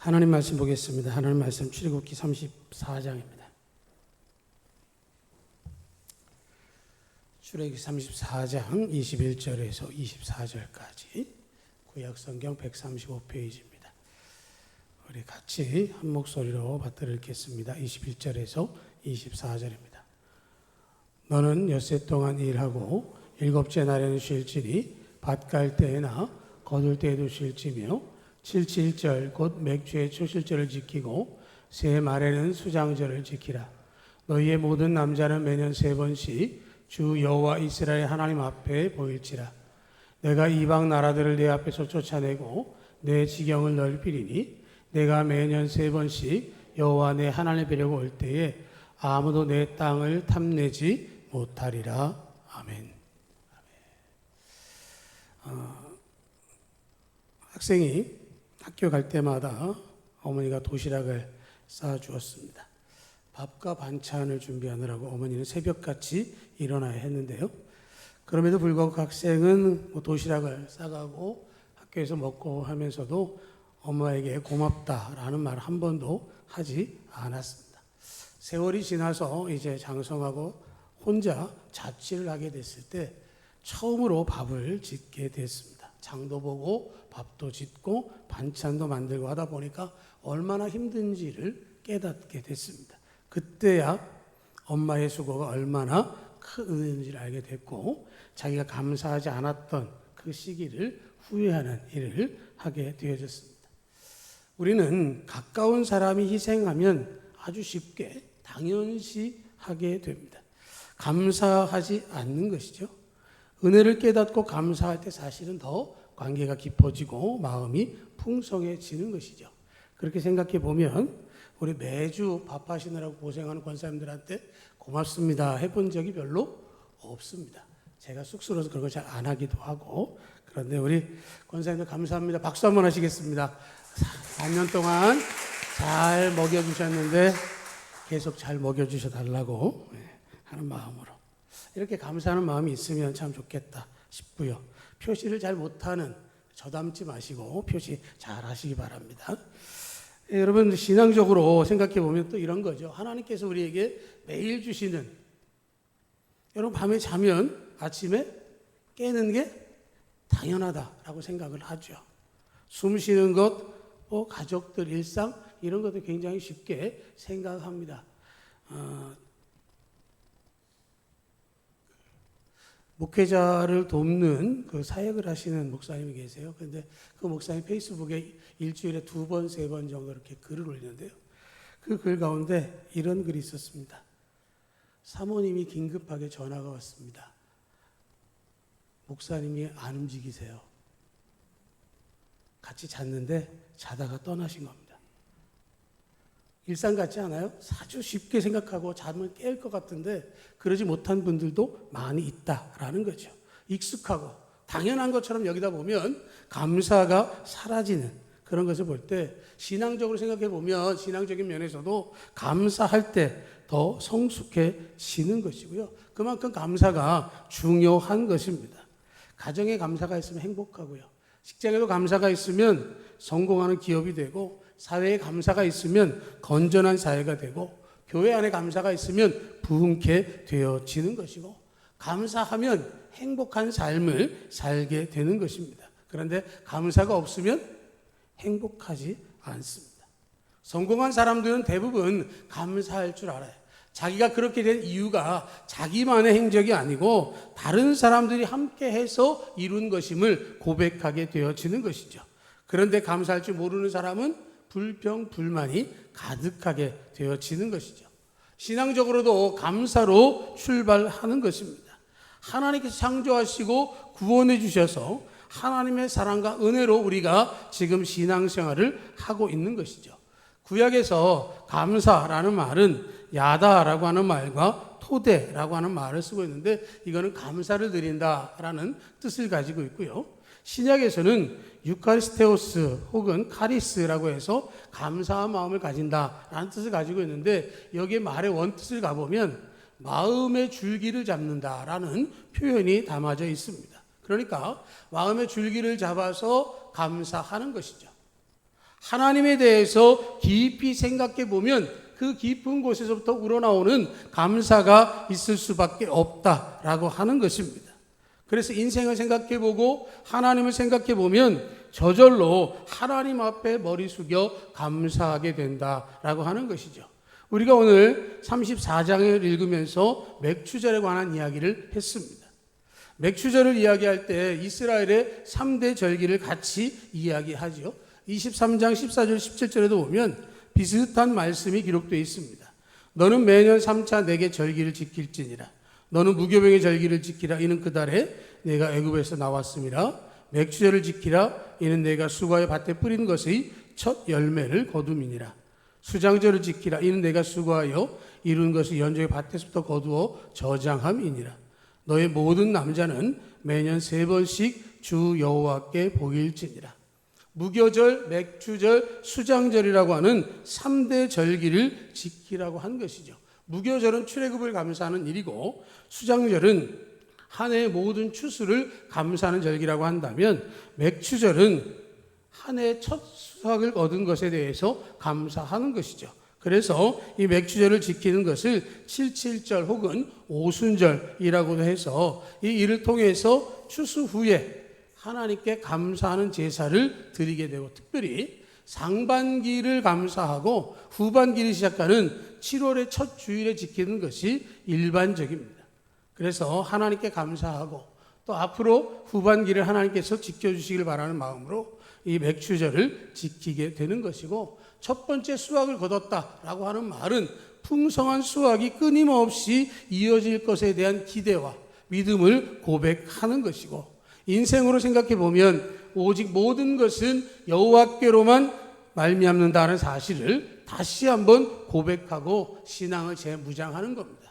하나님 말씀 보겠습니다. 하나님 말씀 출애굽기 34장입니다. 출애굽기 34장 21절에서 24절까지 구약성경 135페이지입니다. 우리 같이 한 목소리로 받들어 읽겠습니다. 21절에서 24절입니다. 너는 엿새 동안 일하고 일곱째 날에는 쉴지니 밭 갈 때에나 거둘 때에도 쉴지며 7.7절 곧 맥주의 초실절을 지키고 새 말에는 수장절을 지키라. 너희의 모든 남자는 매년 3번씩 주 여호와 이스라엘 하나님 앞에 보일지라. 내가 이방 나라들을 내 앞에서 쫓아내고 내 지경을 넓히리니 내가 매년 3번씩 여호와 내 하나님을 뵈려고 올 때에 아무도 내 땅을 탐내지 못하리라. 아멘. 학생이 학교 갈 때마다 어머니가 도시락을 싸주었습니다. 밥과 반찬을 준비하느라고 어머니는 새벽같이 일어나야 했는데요. 그럼에도 불구하고 그 학생은 도시락을 싸가고 학교에서 먹고 하면서도 엄마에게 고맙다라는 말 한 번도 하지 않았습니다. 세월이 지나서 이제 장성하고 혼자 자취를 하게 됐을 때 처음으로 밥을 짓게 됐습니다. 장도 보고 밥도 짓고 반찬도 만들고 하다 보니까 얼마나 힘든지를 깨닫게 됐습니다. 그때야 엄마의 수고가 얼마나 큰 은혜인지를 알게 됐고 자기가 감사하지 않았던 그 시기를 후회하는 일을 하게 되어졌습니다. 우리는 가까운 사람이 희생하면 아주 쉽게 당연시 하게 됩니다. 감사하지 않는 것이죠. 은혜를 깨닫고 감사할 때 사실은 더 관계가 깊어지고 마음이 풍성해지는 것이죠. 그렇게 생각해 보면 우리 매주 밥하시느라고 고생하는 권사님들한테 고맙습니다 해본 적이 별로 없습니다. 제가 쑥스러워서 그런 걸 잘 안 하기도 하고. 그런데 우리 권사님들 감사합니다. 박수 한번 하시겠습니다. 4년 동안 잘 먹여주셨는데 계속 잘 먹여주셔 달라고 하는 마음으로 이렇게 감사하는 마음이 있으면 참 좋겠다 싶고요. 표시를 잘 못하는 저 닮지 마시고 표시 잘 하시기 바랍니다. 여러분 신앙적으로 생각해 보면 또 이런 거죠. 하나님께서 우리에게 매일 주시는, 여러분 밤에 자면 아침에 깨는 게 당연하다라고 생각을 하죠. 숨 쉬는 것, 가족들 일상 이런 것도 굉장히 쉽게 생각합니다. 목회자를 돕는 그 사역을 하시는 목사님이 계세요. 그런데 그 목사님 페이스북에 일주일에 2번, 3번 정도 이렇게 글을 올리는데요. 그 글 가운데 이런 글이 있었습니다. 사모님이 긴급하게 전화가 왔습니다. 목사님이 안 움직이세요. 같이 잤는데 자다가 떠나신 겁니다. 일상 같지 않아요? 아주 쉽게 생각하고 잠을 깰 것 같은데 그러지 못한 분들도 많이 있다라는 거죠. 익숙하고 당연한 것처럼 여기다 보면 감사가 사라지는 그런 것을 볼 때 신앙적으로 생각해 보면 신앙적인 면에서도 감사할 때 더 성숙해지는 것이고요. 그만큼 감사가 중요한 것입니다. 가정에 감사가 있으면 행복하고요. 직장에도 감사가 있으면 성공하는 기업이 되고 사회에 감사가 있으면 건전한 사회가 되고 교회 안에 감사가 있으면 부흥케 되어지는 것이고 감사하면 행복한 삶을 살게 되는 것입니다. 그런데 감사가 없으면 행복하지 않습니다. 성공한 사람들은 대부분 감사할 줄 알아요. 자기가 그렇게 된 이유가 자기만의 행적이 아니고 다른 사람들이 함께 해서 이룬 것임을 고백하게 되어지는 것이죠. 그런데 감사할 줄 모르는 사람은 불평, 불만이 가득하게 되어지는 것이죠. 신앙적으로도 감사로 출발하는 것입니다. 하나님께서 창조하시고 구원해 주셔서 하나님의 사랑과 은혜로 우리가 지금 신앙생활을 하고 있는 것이죠. 구약에서 감사라는 말은 야다라고 하는 말과 토대라고 하는 말을 쓰고 있는데 이거는 감사를 드린다라는 뜻을 가지고 있고요. 신약에서는 유카리스테오스 혹은 카리스라고 해서 감사한 마음을 가진다라는 뜻을 가지고 있는데 여기에 말의 원뜻을 가보면 마음의 줄기를 잡는다라는 표현이 담아져 있습니다. 그러니까 마음의 줄기를 잡아서 감사하는 것이죠. 하나님에 대해서 깊이 생각해 보면 그 깊은 곳에서부터 우러나오는 감사가 있을 수밖에 없다라고 하는 것입니다. 그래서 인생을 생각해 보고 하나님을 생각해 보면 저절로 하나님 앞에 머리 숙여 감사하게 된다라고 하는 것이죠. 우리가 오늘 34장을 읽으면서 맥추절에 관한 이야기를 했습니다. 맥추절을 이야기할 때 이스라엘의 3대 절기를 같이 이야기하죠. 23장 14절 17절에도 보면 비슷한 말씀이 기록되어 있습니다. 너는 매년 3차 내게 절기를 지킬지니라. 너는 무교병의 절기를 지키라. 이는 그 달에 내가 애굽에서 나왔음이라. 맥추절을 지키라. 이는 내가 수고하여 밭에 뿌린 것의 첫 열매를 거둠이니라. 수장절을 지키라. 이는 내가 수고하여 이룬 것을 연족의 밭에서부터 거두어 저장함이니라. 너의 모든 남자는 매년 3번씩 주 여호와께 보일지니라. 무교절, 맥추절, 수장절이라고 하는 3대 절기를 지키라고 한 것이죠. 무교절은 출애굽을 감사하는 일이고 수장절은 한 해의 모든 추수를 감사하는 절기라고 한다면 맥추절은 한 해의 첫 수확을 얻은 것에 대해서 감사하는 것이죠. 그래서 이 맥추절을 지키는 것을 77절 혹은 오순절이라고도 해서 이 일을 통해서 추수 후에 하나님께 감사하는 제사를 드리게 되고 특별히 상반기를 감사하고 후반기를 시작하는 7월의 첫 주일에 지키는 것이 일반적입니다. 그래서 하나님께 감사하고 또 앞으로 후반기를 하나님께서 지켜주시길 바라는 마음으로 이 맥추절을 지키게 되는 것이고 첫 번째 수확을 거뒀다라고 하는 말은 풍성한 수확이 끊임없이 이어질 것에 대한 기대와 믿음을 고백하는 것이고 인생으로 생각해 보면 오직 모든 것은 여호와께로만 말미암는다는 사실을 다시 한번 고백하고 신앙을 재무장하는 겁니다.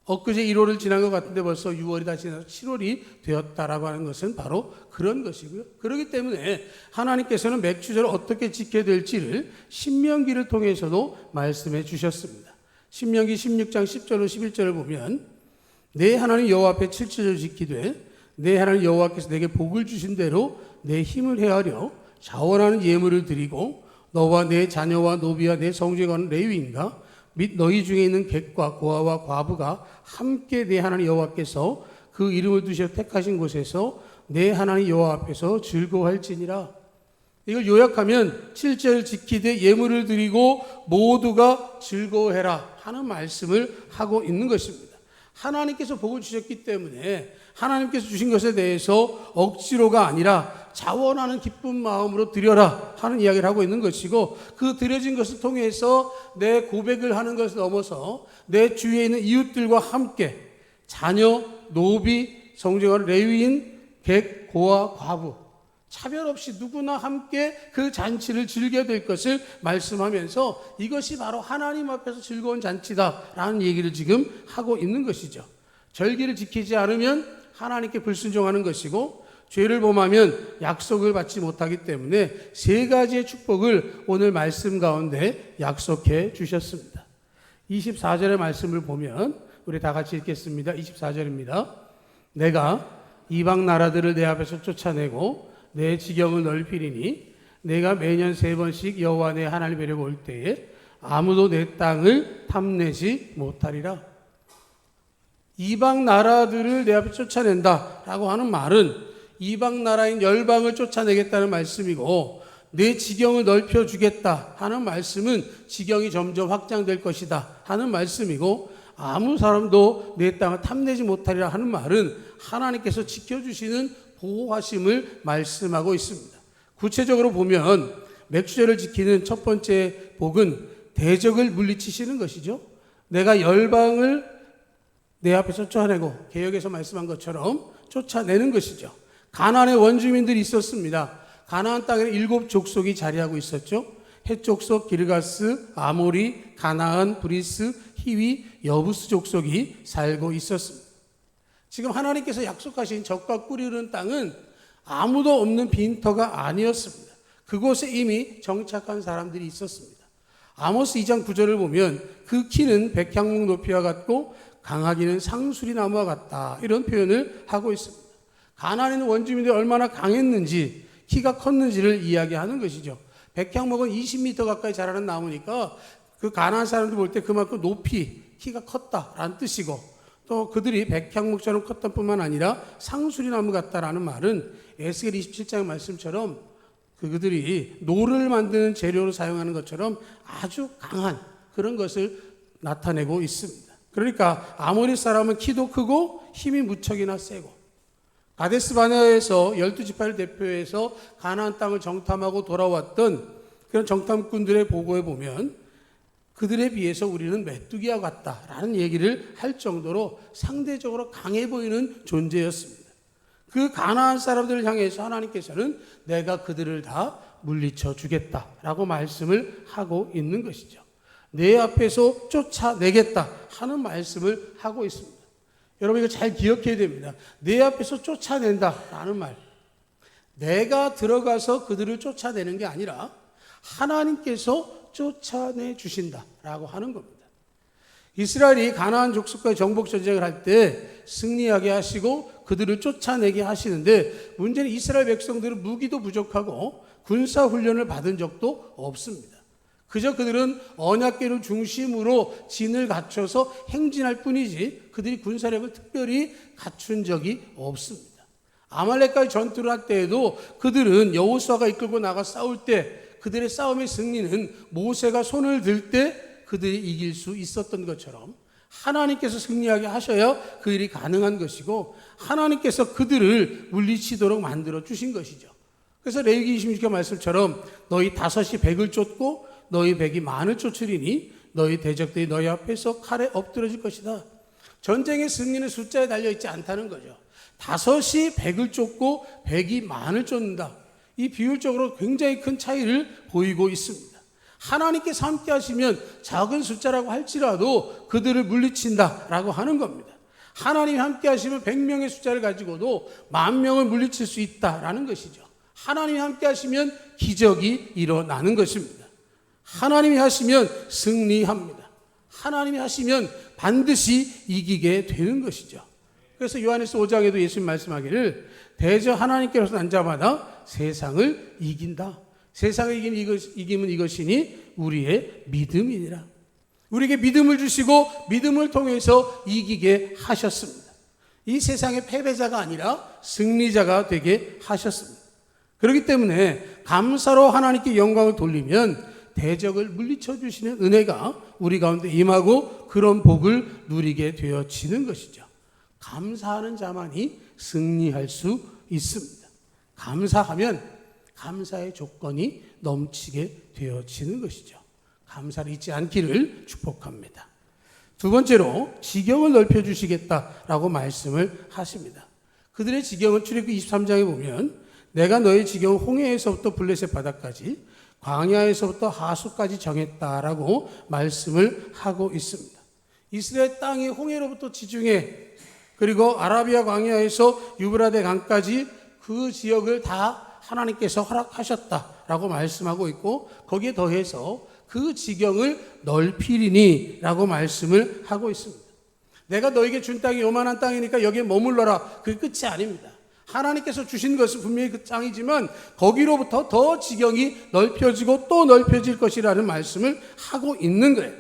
엊그제 1월을 지난 것 같은데 벌써 6월이 다 지나서 7월이 되었다라고 하는 것은 바로 그런 것이고요. 그렇기 때문에 하나님께서는 맥추절을 어떻게 지켜야 될지를 신명기를 통해서도 말씀해 주셨습니다. 신명기 16장 10절로 11절을 보면 내 하나님 여호와 앞에 7절을 지키되 내 하나님 여호와께서 내게 복을 주신 대로 내 힘을 헤아려 자원하는 예물을 드리고 너와 내 자녀와 노비와 내 성중에 가는 레위인과 및 너희 중에 있는 객과 고아와 과부가 함께 내 하나님 여호와께서 그 이름을 두셔 택하신 곳에서 내 하나님 여호와 앞에서 즐거워할지니라. 이걸 요약하면 7절 지키되 예물을 드리고 모두가 즐거워해라 하는 말씀을 하고 있는 것입니다. 하나님께서 복을 주셨기 때문에 하나님께서 주신 것에 대해서 억지로가 아니라 자원하는 기쁜 마음으로 드려라 하는 이야기를 하고 있는 것이고 그 드려진 것을 통해서 내 고백을 하는 것을 넘어서 내 주위에 있는 이웃들과 함께 자녀, 노비, 성직원, 레위인, 객, 고아, 과부 차별 없이 누구나 함께 그 잔치를 즐겨야 될 것을 말씀하면서 이것이 바로 하나님 앞에서 즐거운 잔치다라는 얘기를 지금 하고 있는 것이죠. 절기를 지키지 않으면 하나님께 불순종하는 것이고 죄를 범하면 약속을 받지 못하기 때문에 3가지의 축복을 오늘 말씀 가운데 약속해 주셨습니다. 24절의 말씀을 보면 우리 다 같이 읽겠습니다. 24절입니다. 내가 이방 나라들을 내 앞에서 쫓아내고 내 지경을 넓히리니 내가 매년 3번씩 여호와 내 하나님 뵈려고 올 때에 아무도 내 땅을 탐내지 못하리라. 이방 나라들을 내 앞에 쫓아낸다라고 하는 말은 이방 나라인 열방을 쫓아내겠다는 말씀이고 내 지경을 넓혀주겠다 하는 말씀은 지경이 점점 확장될 것이다 하는 말씀이고 아무 사람도 내 땅을 탐내지 못하리라 하는 말은 하나님께서 지켜주시는 보호하심을 말씀하고 있습니다. 구체적으로 보면 맥추절을 지키는 첫 번째 복은 대적을 물리치시는 것이죠. 내가 열방을 내 앞에서 쫓아내고 개역에서 말씀한 것처럼 쫓아내는 것이죠. 가나안의 원주민들이 있었습니다. 가나안 땅에는 7 족속이 자리하고 있었죠. 헷 족속, 기르가스, 아모리, 가나안, 브리스, 히위, 여부스 족속이 살고 있었습니다. 지금 하나님께서 약속하신 적과 꿀이 흐르는 땅은 아무도 없는 빈터가 아니었습니다. 그곳에 이미 정착한 사람들이 있었습니다. 아모스 2장 9절을 보면 그 키는 백향목 높이와 같고 강하기는 상수리 나무와 같다 이런 표현을 하고 있습니다. 가나안에 있는 원주민들이 얼마나 강했는지 키가 컸는지를 이야기하는 것이죠. 백향목은 20m 가까이 자라는 나무니까 그 가나안 사람들 볼 때 그만큼 높이 키가 컸다라는 뜻이고, 또 그들이 백향목처럼 컸던 뿐만 아니라 상수리 나무 같다라는 말은 에스겔 27장의 말씀처럼 그들이 노를 만드는 재료로 사용하는 것처럼 아주 강한 그런 것을 나타내고 있습니다. 그러니까 아모리 사람은 키도 크고 힘이 무척이나 세고, 가데스 바네아에서 12지파를 대표해서 가나안 땅을 정탐하고 돌아왔던 그런 정탐꾼들의 보고에 보면 그들에 비해서 우리는 메뚜기와 같다라는 얘기를 할 정도로 상대적으로 강해 보이는 존재였습니다. 그 가나안 사람들을 향해서 하나님께서는 내가 그들을 다 물리쳐 주겠다라고 말씀을 하고 있는 것이죠. 내 앞에서 쫓아내겠다 하는 말씀을 하고 있습니다. 여러분 이거 잘 기억해야 됩니다. 내 앞에서 쫓아낸다라는 말, 내가 들어가서 그들을 쫓아내는 게 아니라 하나님께서 쫓아내 주신다라고 하는 겁니다. 이스라엘이 가나안 족속과의 정복 전쟁을 할 때 승리하게 하시고 그들을 쫓아내게 하시는데, 문제는 이스라엘 백성들은 무기도 부족하고 군사 훈련을 받은 적도 없습니다. 그저 그들은 언약궤를 중심으로 진을 갖춰서 행진할 뿐이지 그들이 군사력을 특별히 갖춘 적이 없습니다. 아말렉과의 전투를 할 때에도 그들은 여호수아가 이끌고 나가 싸울 때 그들의 싸움의 승리는 모세가 손을 들 때 그들이 이길 수 있었던 것처럼 하나님께서 승리하게 하셔야 그 일이 가능한 것이고, 하나님께서 그들을 물리치도록 만들어 주신 것이죠. 그래서 레위기 26절 말씀처럼 너희 다섯이 백을 쫓고 너희 백이 만을 쫓으리니 너희 대적들이 너희 앞에서 칼에 엎드러질 것이다. 전쟁의 승리는 숫자에 달려있지 않다는 거죠. 다섯이 백을 쫓고 백이 만을 쫓는다. 이 비율적으로 굉장히 큰 차이를 보이고 있습니다. 하나님께서 함께 하시면 작은 숫자라고 할지라도 그들을 물리친다라고 하는 겁니다. 하나님이 함께 하시면 100명의 숫자를 가지고도 10,000명을 물리칠 수 있다라는 것이죠. 하나님이 함께 하시면 기적이 일어나는 것입니다. 하나님이 하시면 승리합니다. 하나님이 하시면 반드시 이기게 되는 것이죠. 그래서 요한일서 5장에도 예수님 말씀하기를 대저 하나님께로서 난 자마다 세상을 이긴다. 세상을 이김은 이것이니 우리의 믿음이니라. 우리에게 믿음을 주시고 믿음을 통해서 이기게 하셨습니다. 이 세상의 패배자가 아니라 승리자가 되게 하셨습니다. 그렇기 때문에 감사로 하나님께 영광을 돌리면 대적을 물리쳐 주시는 은혜가 우리 가운데 임하고 그런 복을 누리게 되어지는 것이죠. 감사하는 자만이 승리할 수 있습니다. 감사하면 감사의 조건이 넘치게 되어지는 것이죠. 감사를 잊지 않기를 축복합니다. 두 번째로 지경을 넓혀주시겠다라고 말씀을 하십니다. 그들의 지경을 출애굽기 23장에 보면 내가 너의 지경을 홍해에서부터 블레셋 바다까지 광야에서부터 하수까지 정했다라고 말씀을 하고 있습니다. 이스라엘 땅이 홍해로부터 지중해 그리고 아라비아 광야에서 유브라데 강까지 그 지역을 다 하나님께서 허락하셨다라고 말씀하고 있고, 거기에 더해서 그 지경을 넓히리니 라고 말씀을 하고 있습니다. 내가 너에게 준 땅이 요만한 땅이니까 여기에 머물러라. 그게 끝이 아닙니다. 하나님께서 주신 것은 분명히 그 땅이지만 거기로부터 더 지경이 넓혀지고 또 넓혀질 것이라는 말씀을 하고 있는 거예요.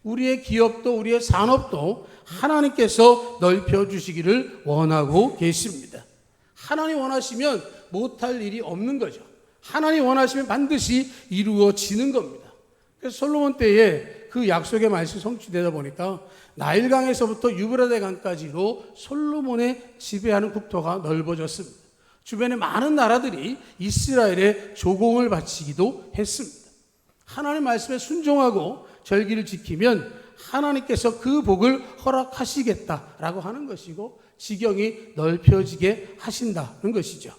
우리의 기업도 우리의 산업도 하나님께서 넓혀주시기를 원하고 계십니다. 하나님 원하시면 못할 일이 없는 거죠. 하나님 원하시면 반드시 이루어지는 겁니다. 그래서 솔로몬 때에 그 약속의 말씀이 성취되다 보니까 나일강에서부터 유브라데 강까지로 솔로몬의 지배하는 국토가 넓어졌습니다. 주변에 많은 나라들이 이스라엘에 조공을 바치기도 했습니다. 하나님 말씀에 순종하고 절기를 지키면 하나님께서 그 복을 허락하시겠다라고 하는 것이고 지경이 넓혀지게 하신다는 것이죠.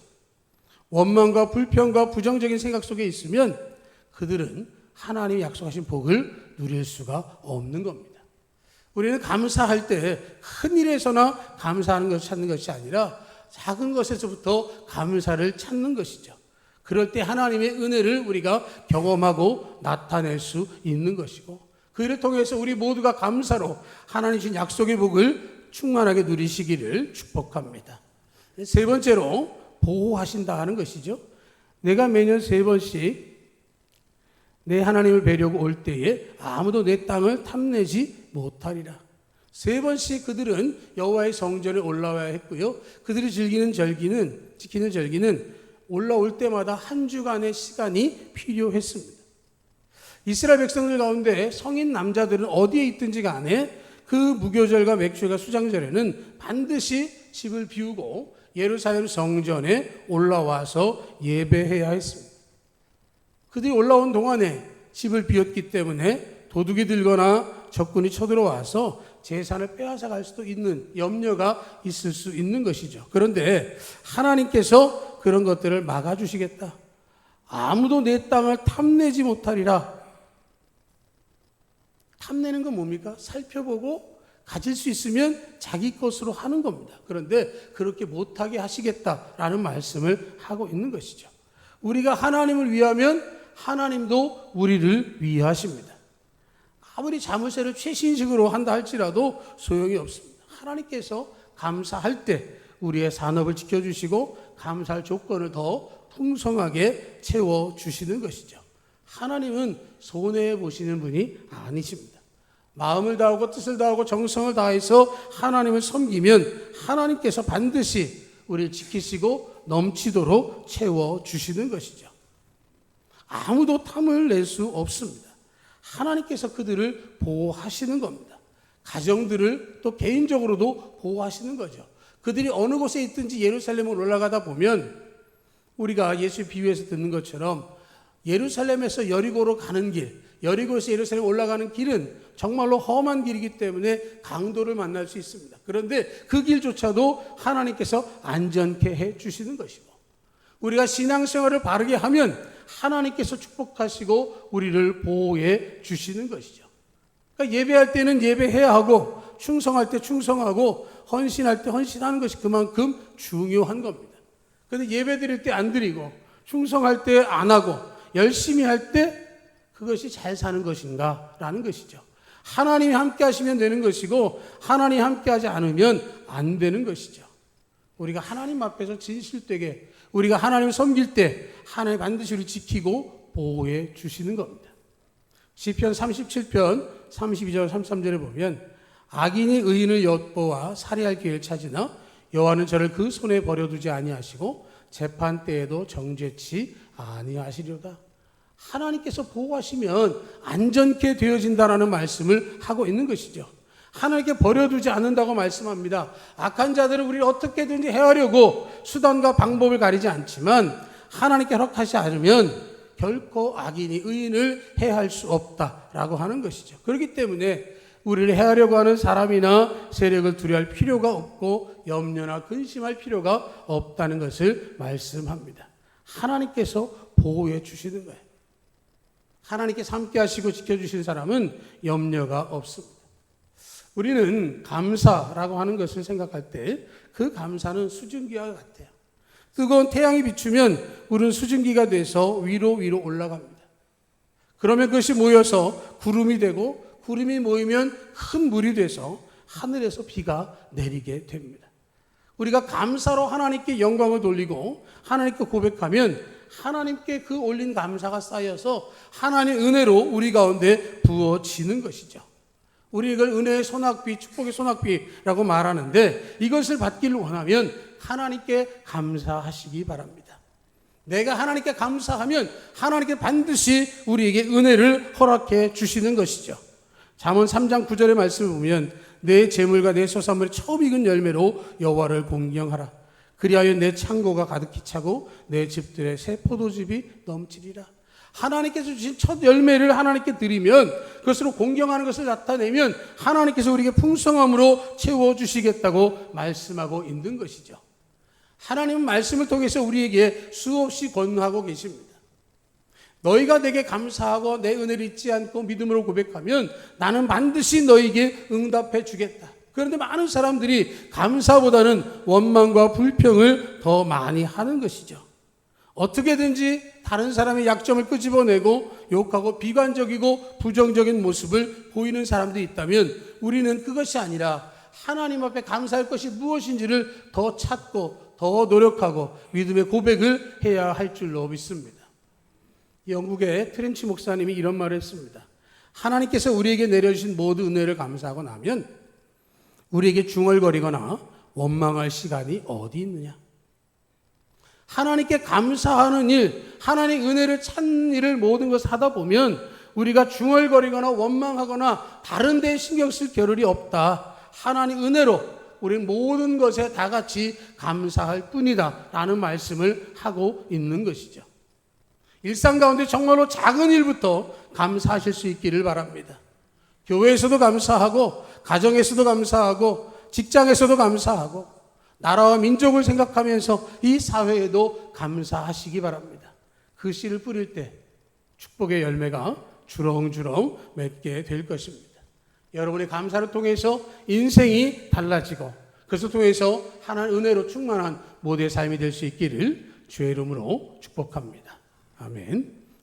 원망과 불평과 부정적인 생각 속에 있으면 그들은 하나님이 약속하신 복을 누릴 수가 없는 겁니다. 우리는 감사할 때 큰 일에서나 감사하는 것을 찾는 것이 아니라 작은 것에서부터 감사를 찾는 것이죠. 그럴 때 하나님의 은혜를 우리가 경험하고 나타낼 수 있는 것이고, 그 일을 통해서 우리 모두가 감사로 하나님 주신 약속의 복을 충만하게 누리시기를 축복합니다. 세 번째로 보호하신다 하는 것이죠. 내가 매년 3번씩 내 하나님을 뵈려고 올 때에 아무도 내 땅을 탐내지 못하리라. 3번씩 그들은 여호와의 성전에 올라와야 했고요. 그들이 지키는 절기는 올라올 때마다 한 주간의 시간이 필요했습니다. 이스라엘 백성들 가운데 성인 남자들은 어디에 있든지 간에 그 무교절과 맥주일과 수장절에는 반드시 집을 비우고 예루살렘 성전에 올라와서 예배해야 했습니다. 그들이 올라온 동안에 집을 비웠기 때문에 도둑이 들거나 적군이 쳐들어와서 재산을 빼앗아 갈 수도 있는 염려가 있을 수 있는 것이죠. 그런데 하나님께서 그런 것들을 막아주시겠다. 아무도 내 땅을 탐내지 못하리라. 탐내는 건 뭡니까? 살펴보고 가질 수 있으면 자기 것으로 하는 겁니다. 그런데 그렇게 못하게 하시겠다라는 말씀을 하고 있는 것이죠. 우리가 하나님을 위하면 하나님도 우리를 위하십니다. 아무리 자물쇠를 최신식으로 한다 할지라도 소용이 없습니다. 하나님께서 감사할 때 우리의 산업을 지켜주시고 감사할 조건을 더 풍성하게 채워주시는 것이죠. 하나님은 손해 보시는 분이 아니십니다. 마음을 다하고 뜻을 다하고 정성을 다해서 하나님을 섬기면 하나님께서 반드시 우리를 지키시고 넘치도록 채워주시는 것이죠. 아무도 탐을 낼 수 없습니다. 하나님께서 그들을 보호하시는 겁니다. 가정들을 또 개인적으로도 보호하시는 거죠. 그들이 어느 곳에 있든지 예루살렘으로 올라가다 보면 우리가 예수의 비유에서 듣는 것처럼 예루살렘에서 여리고로 가는 길, 여리고에서 예루살렘 올라가는 길은 정말로 험한 길이기 때문에 강도를 만날 수 있습니다. 그런데 그 길조차도 하나님께서 안전케 해 주시는 것이고, 우리가 신앙생활을 바르게 하면 하나님께서 축복하시고 우리를 보호해 주시는 것이죠. 그러니까 예배할 때는 예배해야 하고, 충성할 때 충성하고, 헌신할 때 헌신하는 것이 그만큼 중요한 겁니다. 그런데 예배 드릴 때 안 드리고, 충성할 때 안 하고, 열심히 할 때 그것이 잘 사는 것인가? 라는 것이죠. 하나님이 함께 하시면 되는 것이고, 하나님이 함께 하지 않으면 안 되는 것이죠. 우리가 하나님 앞에서 진실되게, 우리가 하나님을 섬길 때 하나님 반드시 우리를 지키고 보호해 주시는 겁니다. 시편 37편 32절 33절에 보면, 악인이 의인을 엿보아 살해할 기회를 찾으나 여호와는 저를 그 손에 버려두지 아니하시고 재판 때에도 정죄치 아니하시려다. 하나님께서 보호하시면 안전케 되어진다라는 말씀을 하고 있는 것이죠. 하나님께 버려두지 않는다고 말씀합니다. 악한 자들은 우리를 어떻게든지 해하려고 수단과 방법을 가리지 않지만 하나님께 허락하지 않으면 결코 악인이 의인을 해할 수 없다라고 하는 것이죠. 그렇기 때문에 우리를 해하려고 하는 사람이나 세력을 두려워할 필요가 없고 염려나 근심할 필요가 없다는 것을 말씀합니다. 하나님께서 보호해 주시는 거예요. 하나님께서 함께 하시고 지켜주신 사람은 염려가 없습니다. 우리는 감사라고 하는 것을 생각할 때 그 감사는 수증기와 같아요. 뜨거운 태양이 비추면 우리는 수증기가 돼서 위로 올라갑니다. 그러면 그것이 모여서 구름이 되고, 구름이 모이면 큰 물이 돼서 하늘에서 비가 내리게 됩니다. 우리가 감사로 하나님께 영광을 돌리고 하나님께 고백하면 하나님께 그 올린 감사가 쌓여서 하나님의 은혜로 우리 가운데 부어지는 것이죠. 우리 이걸 은혜의 소낙비, 축복의 소낙비라고 말하는데, 이것을 받기를 원하면 하나님께 감사하시기 바랍니다. 내가 하나님께 감사하면 하나님께 반드시 우리에게 은혜를 허락해 주시는 것이죠. 잠언 3장 9절의 말씀을 보면, 내 재물과 내 소산물의 처음 익은 열매로 여호와를 공경하라. 그리하여 내 창고가 가득히 차고 내 집들의 새 포도즙이 넘치리라. 하나님께서 주신 첫 열매를 하나님께 드리면, 그것으로 공경하는 것을 나타내면 하나님께서 우리에게 풍성함으로 채워주시겠다고 말씀하고 있는 것이죠. 하나님은 말씀을 통해서 우리에게 수없이 권하고 계십니다. 너희가 내게 감사하고 내 은혜를 잊지 않고 믿음으로 고백하면 나는 반드시 너희에게 응답해 주겠다. 그런데 많은 사람들이 감사보다는 원망과 불평을 더 많이 하는 것이죠. 어떻게든지 다른 사람의 약점을 끄집어내고 욕하고 비관적이고 부정적인 모습을 보이는 사람들이 있다면, 우리는 그것이 아니라 하나님 앞에 감사할 것이 무엇인지를 더 찾고 더 노력하고 믿음의 고백을 해야 할 줄로 믿습니다. 영국의 트렌치 목사님이 이런 말을 했습니다. 하나님께서 우리에게 내려주신 모든 은혜를 감사하고 나면 우리에게 중얼거리거나 원망할 시간이 어디 있느냐. 하나님께 감사하는 일, 하나님의 은혜를 찾는 일을 모든 것을 하다 보면 우리가 중얼거리거나 원망하거나 다른 데에 신경 쓸 겨를이 없다. 하나님 은혜로 우리는 모든 것에 다 같이 감사할 뿐이다 라는 말씀을 하고 있는 것이죠. 일상 가운데 정말로 작은 일부터 감사하실 수 있기를 바랍니다. 교회에서도 감사하고 가정에서도 감사하고 직장에서도 감사하고 나라와 민족을 생각하면서 이 사회에도 감사하시기 바랍니다. 그 씨를 뿌릴 때 축복의 열매가 주렁주렁 맺게 될 것입니다. 여러분의 감사를 통해서 인생이 달라지고 그것을 통해서 하나님의 은혜로 충만한 모두의 삶이 될 수 있기를 주의 이름으로 축복합니다. 아멘.